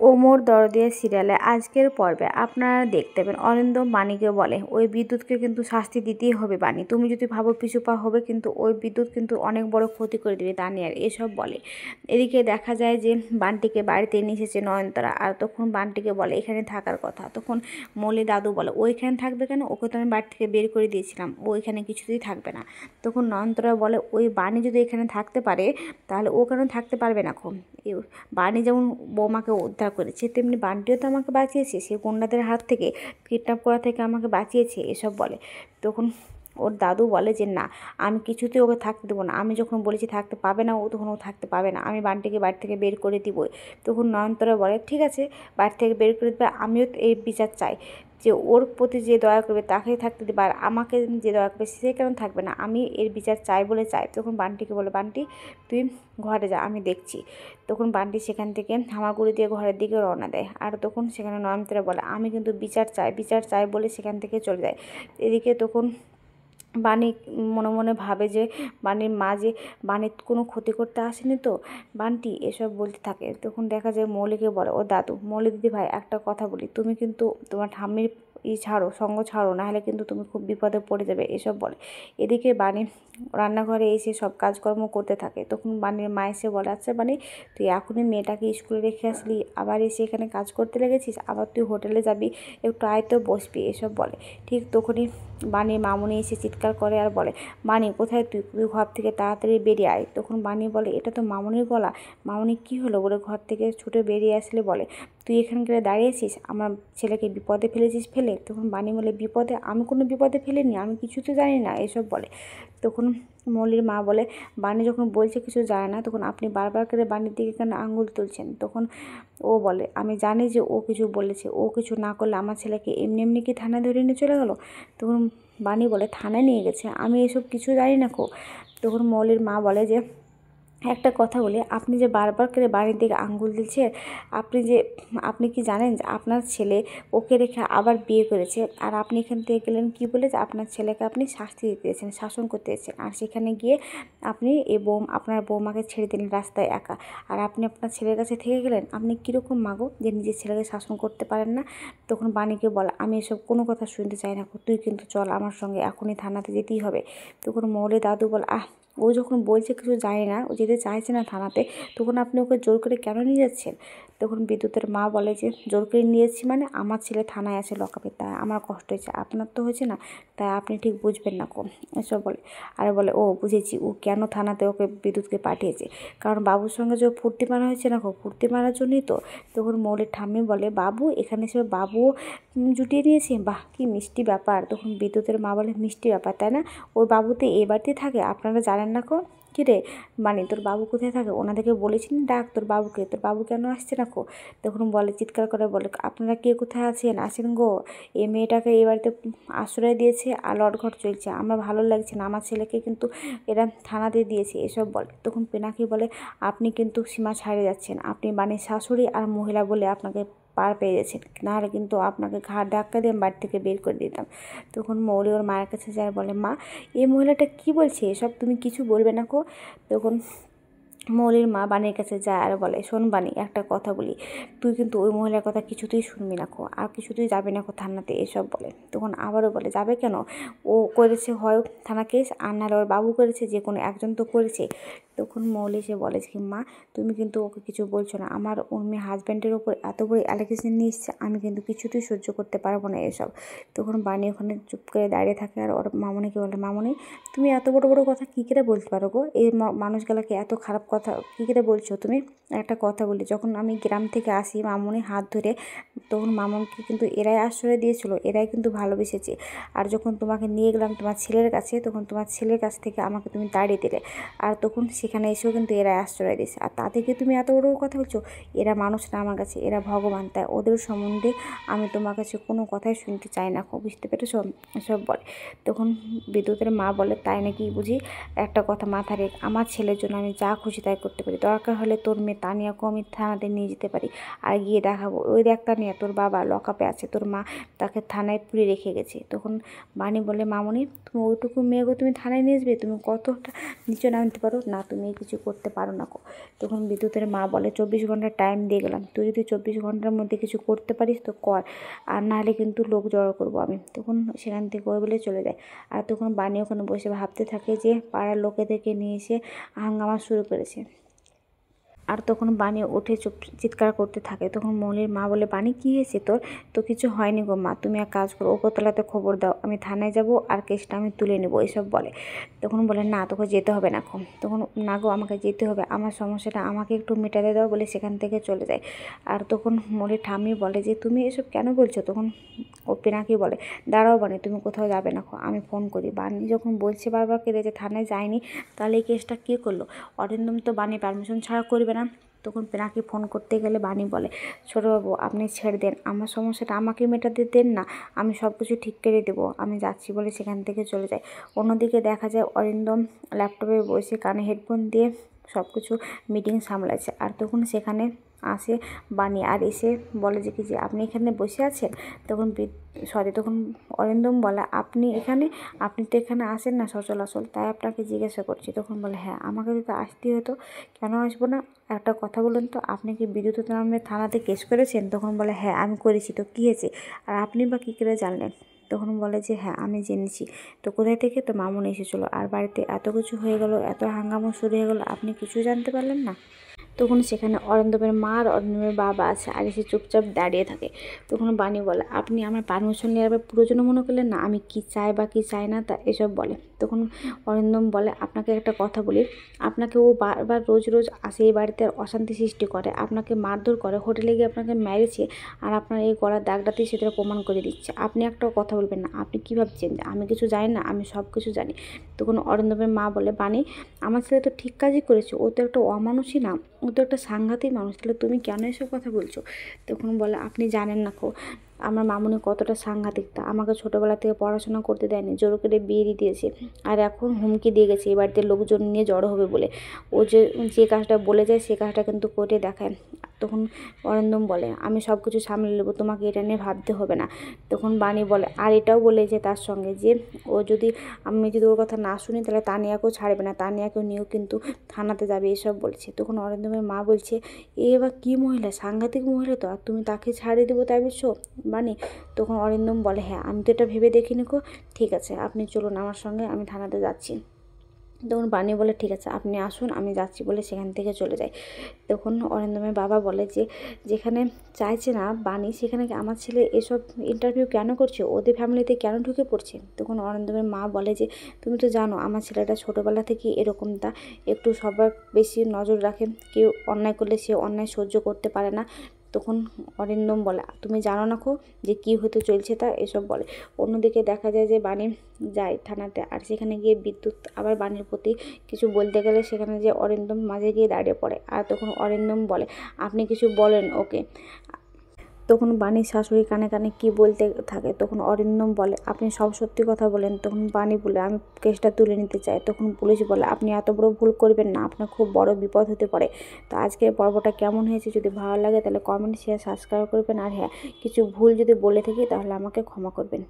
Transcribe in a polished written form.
ওমর দরদিয়া সিরিয়ালে আজকের পর্বে আপনারা দেখতে পাবেন অরিন্দম বাণীকে বলে ওই বিদ্যুৎকে কিন্তু শাস্তি দিতেই হবে। বাণী, তুমি যদি ভাবো পিছু পা হবে, কিন্তু ওই বিদ্যুৎ কিন্তু অনেক বড় ক্ষতি করে দেবে তানিয়ার, এসব বলে। এদিকে দেখা যায় যে বান্টিকে বাড়িতে নিয়ে এসেছে নয়নতারা, আর তখন বান্টিকে বলে এখানে থাকার কথা। তখন মৌলি দাদু বলে ও এখানে থাকবে কেন, ওকে তো আমি বাড়ি থেকে বের করে দিয়েছিলাম, ও এখানে কিছুতেই থাকবে না। তখন নয়নতারা বলে ওই বাণী যদি এখানে থাকতে পারে তাহলে ও কেন থাকতে পারবে না। বাণী যেমন বৌমাকে উদ্ধার করেছে, তেমনি বান্টিও তো আমাকে বাঁচিয়েছে, সে গুন্ডাদের হাত থেকে কিডন্যাপ করা থেকে আমাকে বাঁচিয়েছে, এসব বলে। তখন ওর দাদু বলে যে না, আমি কিছুতেই ওকে থাকতে দেবো না, আমি যখন বলেছি থাকতে পাবে না ও, তখন ও থাকতে পাবে না, আমি বান্টিকে বাড়ি থেকে বের করে দিবই। তখন নয়নতারা বলে ঠিক আছে, বাড়ি থেকে বের করে দেবে, আমিও এই বিচার চাই যে ওর প্রতি যে দয়া করবে তাকেই থাকতে দেবে, আর আমাকে যে দয়া করবে সে কেন থাকবে না, আমি এর বিচার চাই বলে চাই। তখন বান্টিকে বলে বান্টি তুই ঘরে যা, আমি দেখছি। তখন বান্টি সেখান থেকে হামাগুড়ি দিয়ে ঘরের দিকে রওনা দেয়, আর তখন সেখানে নয়নতারা বলে আমি কিন্তু বিচার চাই, বিচার চাই বলে সেখান থেকে চলে যায়। এদিকে তখন বাণী মনে মনে ভাবে যে বাণীর মা যে বাণীর কোনো ক্ষতি করতে আসেনি তো, বান্টি এসব বলতে থাকে। তখন দেখা যায় মৌলিকে বলে ও দাদু, মৌলি দিদি ভাই একটা কথা বলি, তুমি কিন্তু তোমার ঠাম্মির ছাড়ো, সঙ্গ ছাড়ো, নাহলে কিন্তু তুমি খুব বিপদে পড়ে যাবে, এসব বলে। এদিকে বাণী রান্নাঘরে এসে সব কাজকর্ম করতে থাকে। তখন বাণীর মা এসে বলে আচ্ছা বাণী, তুই এখনই মেয়েটাকে স্কুলে রেখে আসলি, আবার এসে এখানে কাজ করতে লেগেছিস, আবার তুই হোটেলে যাবি, একটু আয় তো বসবি, এসব বলে। ঠিক তখনই বাণীর মামুনি এসে চিৎকার করে আর বলে বাণী কোথায় তুই, তুই ঘর থেকে তাড়াতাড়ি বেরিয়ে আয়। তখন বাণী বলে এটা তো মামুনির গলা, মামুনি কী হলো বলে ঘর থেকে ছুটে বেরিয়ে আসলে বলে তুই এখানকার দাঁড়িয়েছিস, আমার ছেলেকে বিপদে ফেলেছিস ফেলে। তখন বাণী বলে বিপদে, আমি কোনো বিপদে ফেলিনি, আমি কিছু তো জানি না, এসব বলে। তখন মৌলির মা বলে বাণী যখন বলছে কিছু জানে না, তখন আপনি বারবার করে বাণীর দিকে কেন আঙুল তুলছেন। তখন ও বলে আমি জানি যে ও কিছু বলেছে, ও কিছু না করলে আমার ছেলেকে এমনি এমনি কি থানায় ধরে নিয়ে চলে গেল। তখন বাণী বলে থানায় নিয়ে গেছে, আমি এসব কিছু জানি না কো। তখন মৌলির মা বলে যে একটা কথা বলি, আপনি যে বারবার করে বাড়ির দিকে আঙ্গুল দিচ্ছেন, আপনি কি জানেন যে আপনার ছেলে ওকে রেখে আবার বিয়ে করেছে, আর আপনি এখান থেকে গেলেন কি বলে যে আপনার ছেলেকে আপনি শাস্তি দিতে এসেছেন, শাসন করতে এসেছেন, আর সেখানে গিয়ে আপনি আপনার বৌমাকে ছেড়ে দিলেন রাস্তায় একা, আর আপনি আপনার ছেলের কাছে থেকে গেলেন। আপনি কীরকম মাগো যে নিজের ছেলেকে শাসন করতে পারেন না। তখন বাণীকে বলে আমি এসব কোনো কথা শুনতে চাই না, তুই কিন্তু চল আমার সঙ্গে, এখনই থানাতে যেতেই হবে। তখন মৌলি দাদু বলে ও যখন বলছে কিছু জানে না, ও যেতে চাইছে না থানাতে, তখন আপনি ওকে জোর করে কেন নিয়ে যাচ্ছেন। তখন বিদ্যুতের মা বলে যে জোর করে নিয়ে যাচ্ছি মানে আমার ছেলে থানায় আছে লকআপে, তাই আমার কষ্ট হয়েছে, আপনার তো হয়েছে না, তাই আপনি ঠিক বুঝবেন না কম, এসব বলে। আর বলে ও বুঝেছি, ও কেন থানাতে ওকে বিদ্যুৎকে পাঠিয়েছে, কারণ বাবুর সঙ্গে যে ফুর্তি মারা হয়েছে না, ফুর্তি মারার জন্যই তো। তখন মৌলির ঠাম্মি বলে বাবু এখানে সে বাবুও জুটিয়ে নিয়েছে, বাহ কি মিষ্টি ব্যাপার। তখন বিদ্যুতের মা বলে মিষ্টি ব্যাপার তাই না, ওর বাবুতে এই বাড়িতে থাকে, আপনারা জানেন না কো। কী রে মানে তোর বাবু কোথায় থাকে, ওনাদেরকে বলেছিনি ডাক তোর বাবুকে, তোর বাবু কেন আসছে না কো। তখন বলে চিৎকার করে বলে আপনারা কে কোথায় আছেন, আসেন গো, এই মেয়েটাকে এই বাড়িতে আশ্রয় দিয়েছে আর লটঘট চলছে, আমার ভালো লাগছে না, আমার ছেলেকে কিন্তু এরা থানাতে দিয়েছে, এসব বলে। তখন পিনাকি বলে আপনি কিন্তু সীমা ছাড়িয়ে যাচ্ছেন, আপনি বাণীর শাশুড়ি আর মহিলা বলে আপনাকে পার পেয়ে গেছেন, নাহলে কিন্তু আপনাকে ঘাড় ধাক্কা দিয়ে বাড়ি থেকে বের করে দিতাম। তখন মৌলি ওর মায়ের কাছে যায়, বলে মা এই মহিলাটা কি বলছে এসব, তুমি কিছু বলবে না কো। তখন মৌলির মা বাণীর কাছে যায় আর বলে শোন বাণী একটা কথা বলি, তুই কিন্তু ওই মহিলার কথা কিছুতেই শুনবি না কো, আর কিছুতেই যাবি না কো থানাতে, এসব বলে। তখন আবারও বলে যাবে কেন, ও করেছে হয় থানা কেস, আর নাহলে ওর বাবু করেছে, যে কোনো একজন তো করেছে। তখন মৌলি সে বলে যে মা তুমি কিন্তু ওকে কিছু বলছো না, আমার ওর মেয়ে হাজব্যান্ডের ওপর এত বড় অ্যালিগেশন নিয়ে এসছে, আমি কিন্তু কিছুতেই সহ্য করতে পারবো না এসব। তখন বাণী ওখানে চুপ করে দাঁড়িয়ে থাকে, আর ওর মামনিকে বলে মামনি তুমি এত বড় বড় কথা কী করে বলতে পারো গো, এই মানুষগুলোকে এত খারাপ কথা কী করে বলছো তুমি। একটা কথা বলি, যখন আমি গ্রাম থেকে আসি মামনি হাত ধরে, তখন মামনকে কিন্তু এরাই আশ্রয় দিয়েছিল, এরাই কিন্তু ভালোবেসেছে, আর যখন তোমাকে নিয়ে গেলাম তোমার ছেলের কাছে, তখন তোমার ছেলের কাছ থেকে আমাকে তুমি তাড়িয়ে দিলে, আর তখন সেখানে এসেও কিন্তু এরাই আশ্রয় দিয়েছে, আর তা থেকে তুমি এত বড় কথা বলছো। এরা মানুষ না আমার কাছে, এরা ভগবান, তাই ওদের সম্বন্ধে আমি তোমার কাছে কোনো কথাই শুনতে চাই না, বুঝতে পেরেছো, সব বলে। তখন বিদ্যুতের মা বলে তাই নাকি বুঝি, একটা কথা মাথা রেখ, আমার ছেলের জন্য আমি যা খুশি তাই করতে পারি, দরকার হলে তোর মেয়ে তানিয়াকেও আমি থানাতে নিয়ে যেতে পারি, আর গিয়ে দেখাবো ওই দেখ তানিয়া তোর বাবা লকআপে আছে, তোর মা তাকে থানায় পুড়ে রেখে গেছে। তখন বাণী বলে মামনি তুমি ওইটুকু মেয়েগো তুমি থানায় নিয়ে আসবে, তুমি কতটা নিচে নামতে পারো না, তুমি কিছু করতে পারো না। তখন বিদ্যুতের মা বলে 24 ঘন্টা টাইম দিয়ে গেলাম, তুই যদি 24 ঘন্টার মধ্যে কিছু করতে পারিস তো কর, আর নাহলে কিন্তু লোক জড়ো করবো আমি। তখন সেখান থেকে ওই বলে চলে যায়। আর তখন বানি ওখানে বসে ভাবতে থাকে যে পাড়ার লোকেদেরকে নিয়ে এসে হাঙ্গামা শুরু করেছে। আর তখন বানি উঠে চিৎকার করতে থাকে। তখন মৌলির মা বলে, বানি কী হয়েছে তোর? তো কিছু হয়নি গো মা, তুমি এক কাজ করো, উপরতলাতে খবর দাও, আমি থানায় যাব আর কেসটা আমি তুলে নেবো, এসব বলে। তখন বলে, না তোকে যেতে হবে না। তখন না গো, আমাকে যেতে হবে, আমার সমস্যাটা আমাকে একটু মেটাতে দাও বলে সেখান থেকে চলে যায়। আর তখন মৌলির ঠাম্মি বলে যে তুমি এসব কেন বলছো? তখন ও পিনাকি বলে, দাঁড়াও বানি, তুমি কোথাও যাবে না, আমি ফোন করি। বানি যখন বলছে বারবার কেঁদে যে থানায় যায়নি, তাহলে এই কেসটা কে করলো? অরিন্দম তো বানি পারমিশন ছাড়া করবে না। তখন পিনাকি ফোন করতে গেলে বানি বলে, ছোটোবাবু আপনি ছেড়ে দেন, আমার সমস্যাটা আমাকে মেটাতে দেন না, আমি সব কিছু ঠিক করে দেবো, আমি যাচ্ছি বলে সেখান থেকে চলে যায়। অন্যদিকে দেখা যায় অরিন্দম ল্যাপটপে বসে কানে হেডফোন দিয়ে সব কিছু মিটিং সামলাচ্ছে। আর তখন সেখানে আসে বানি, আর এসে বলে যে কি যে আপনি এখানে বসে আছেন। তখন তখন অরিন্দম বলে, আপনি তো এখানে আসেন না সচলাচল, তাই আপনাকে জিজ্ঞাসা করছি। তখন বলে, হ্যাঁ আমাকে যদি আসতেই হতো, কেন আসবো না? একটা কথা বলুন তো, আপনি কি বিদ্যুৎ নামে থানাতে কেস করেছেন? তখন বলে, হ্যাঁ আমি করেছি, তো কী হয়েছে? আর আপনি বা কী করে জানলেন? তখন বলে যে হ্যাঁ আমি জেনেছি। তো কোথায় থেকে? তো মামুন এসেছিলো, আর বাড়িতে এত কিছু হয়ে গেল, এত হাঙ্গামা শুরু হয়ে গেল, আপনি কিছু জানতে পারলেন না? তখন সেখানে অরিন্দমের মা আর অরিন্দমের বাবা আছে, আর এসে চুপচাপ দাঁড়িয়ে থাকে। তখন বানি বলে, আপনি আমার পারমিশন নেওয়ার প্রয়োজন মনে করলেন না, আমি কি চাই বা কি চাই না তা এসব বলে। তখন অরিন্দম বলে, আপনাকে একটা কথা বলি, আপনাকে ও বারবার রোজ রোজ আসে এই বাড়িতে আর অশান্তি সৃষ্টি করে, আপনাকে মারধর করে, হোটেলে গিয়ে আপনাকে মেরেছে, আর আপনার এই গলার দাগটাতেই সেটা প্রমাণ করে দিচ্ছে। আপনি একটা কথা বলবেন না? আপনি কী ভাবছেন আমি কিছু জানি না? আমি সব কিছু জানি। তখন অরিন্দমের মা বলে, বানি আমার ছেলে তো ঠিক কাজই করেছে, ও তো একটা অমানুষই না, ও তো একটা সাংঘাতিক মানুষ, তাহলে তুমি কেন এসব কথা বলছো? তখন বলে, আপনি জানেন না আমার মামুনি কতটা সাংঘাতিক, তা আমাকে ছোটোবেলা থেকে পড়াশোনা করতে দেয়নি, জোর করে বিয়ে দিয়ে দিয়েছে, আর এখন হুমকি দিয়ে গেছে এই বাড়িতে লোকজন নিয়ে জড়ো হবে বলে। ও যে কাজটা বলে যায় সে কাজটা কিন্তু করে দেখায়। তখন অরিন্দম বলে, আমি সব কিছু সামলে নেবো, তোমাকে এটা নিয়ে ভাবতে হবে না। তখন বানি বলে, আর এটাও বলেছে তার সঙ্গে যে আমি যদি ওর কথা না শুনি তাহলে তানিয়াকেও ছাড়বে না, তানিয়াকেও নিয়েও কিন্তু থানাতে যাবে, এসব বলছে। তখন অরিন্দমের মা বলছে, এ এবার কী মহিলা, সাংঘাতিক মহিলা তো, আর তুমি তাকে ছাড়িয়ে দেবো তাই বলছো বানি? তখন অরিন্দম বলে, হ্যাঁ আমি তো এটা ভেবে দেখিনি গো, ঠিক আছে আপনি চলুন আমার সঙ্গে, আমি থানাতে যাচ্ছি। তখন বানি বলে, ঠিক আছে আপনি আসুন, আমি যাচ্ছি বলে সেখান থেকে চলে যায়। তখন অরিন্দমের বাবা বলে যে যেখানে চাইছে না বানি, সেখানে কি আমার ছেলে এসব ইন্টারভিউ কেন করছে, ওদের ফ্যামিলিতে কেন ঢুকে পড়ছে? তখন অরিন্দমের মা বলে যে তুমি তো জানো আমার ছেলেটা ছোটোবেলা থেকে এরকম, তা একটু সবার বেশি নজর রাখে, কেউ অন্যায় করলে সে অন্যায় সহ্য করতে পারে না। তখন অরিন্দম বলে, তুমি জানো না যে কী হতে চলছে তা, এসব বলে। অন্যদিকে দেখা যায় যে বানি যায় থানাতে, আর সেখানে গিয়ে বিদ্যুৎ আবার বানির প্রতি কিছু বলতে গেলে সেখানে যে অরিন্দম মাঝে গিয়ে দাঁড়িয়ে পড়ে। আর তখন অরিন্দম বলে, আপনি কিছু বলেন ওকে। তখন বানির শাশুড়ি কানে কানে কি বলতে থাকে। তখন অরিন্দম বলে, আপনি সব সত্যি কথা বলেন। তখন বানি বলে, আমি কেসটা তুলে নিতে চাই। তখন পুলিশ বলে, আপনি এত বড় ভুল করবেন না, আপনার খুব বড় বিপদ হতে পারে। তো আজকের পর্বটা কেমন হয়েছে, যদি ভালো লাগে তাহলে কমেন্ট শেয়ার সাবস্ক্রাইব করবেন, আর হ্যাঁ কিছু ভুল যদি বলে থাকি তাহলে আমাকে ক্ষমা করবেন।